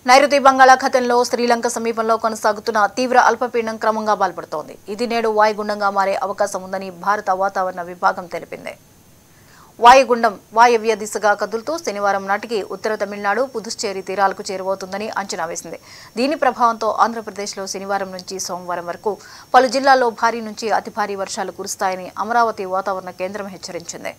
నైరుతి బంగాళాఖాతంలో శ్రీలంక సమీపంలో కొనసాగుతున్న తీవ్ర అల్పపీడనం క్రమంగా బలపడుతోంది. ఇది నేడు వాయుగుండంగా మారే అవకాశం ఉందని భారత వాతావరణ విభాగం తెలిపింది. వాయుగుండం వాయవ్య దిశగా కదులుతూ శనివారం నాటికి ఉత్తర తమిళనాడు, పుదుచ్చేరి తీరాలకు చేరువవుతుందని అంచనా వేసింది. దీని ప్రభావంతో ఆంధ్రప్రదేశ్లో శనివారం నుంచి సోమవారం వరకు పలు జిల్లాల్లో భారీ నుంచి అతి భారీ వర్షాలు కురుస్తాయని అమరావతి వాతావరణ కేంద్రం హెచ్చరించింది.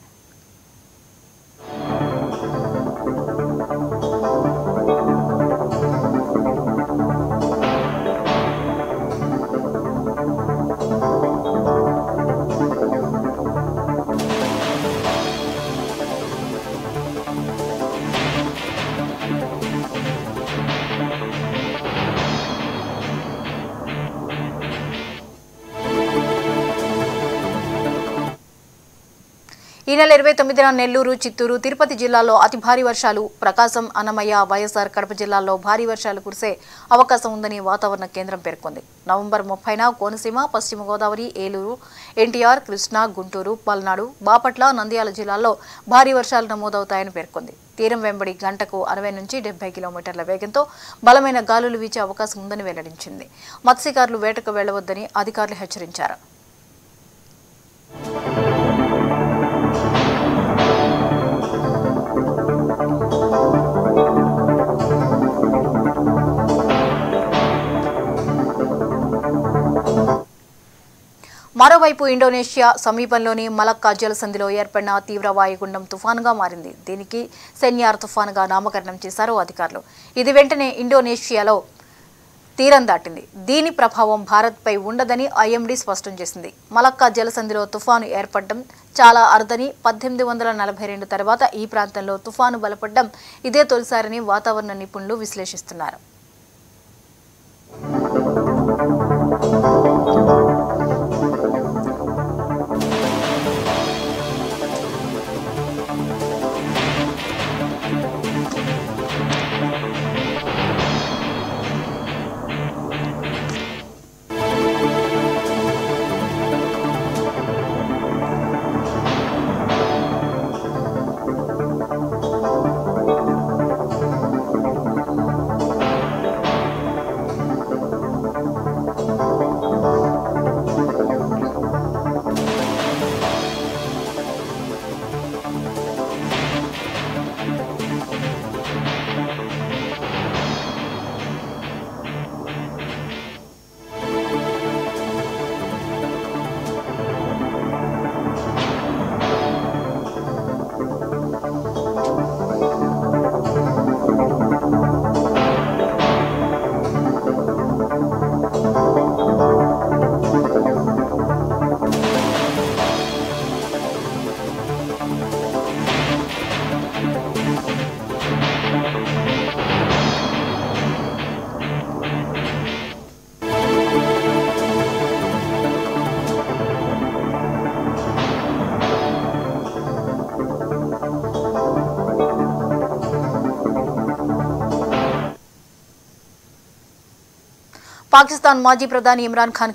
ఈ నెల 29న నెల్లూరు, చిత్తూరు, తిరుపతి జిల్లాల్లో అతి భారీ వర్షాలు, ప్రకాశం, అన్నమయ్య, వైఎస్ఆర్ కడప జిల్లాల్లో భారీ వర్షాలు కురిసే అవకాశం ఉందని వాతావరణ కేంద్రం పేర్కొంది. నవంబర్ 30న కోనసీమ, పశ్చిమ గోదావరి, ఏలూరు, ఎన్టీఆర్, కృష్ణా, గుంటూరు, పల్నాడు, బాపట్ల, నంద్యాల జిల్లాల్లో భారీ వర్షాలు నమోదవుతాయని పేర్కొంది. తీరం వెంబడి గంటకు 60 నుంచి 70 కిలోమీటర్ల వేగంతో బలమైన గాలులు వీచే అవకాశం ఉందని వెల్లడించింది. మత్స్యకారులు వేటకు వెళ్లవద్దని అధికారులు హెచ్చరించారు. మరోవైపు ఇండోనేషియా సమీపంలోని మలక్కా జలసంధిలో ఏర్పడిన తీవ్ర వాయుగుండం తుఫానుగా మారింది. దీనికి సెన్యార్ తుఫానుగా నామకరణం చేశారు అధికారులు. ఇది వెంటనే ఇండోనేషియాలో తీరం దాటింది. దీని ప్రభావం భారత్పై ఉండదని ఐఎండీ స్పష్టం చేసింది. మలక్కా జలసంధిలో తుఫాను ఏర్పడడం చాలా అరుదని, 1842 తర్వాత ఈ ప్రాంతంలో తుఫాను బలపడడం ఇదే తొలిసారని వాతావరణ నిపుణులు విశ్లేషిస్తున్నారు. పాకిస్తాన్ మాజీ ప్రధాని ఇమ్రాన్ ఖాన్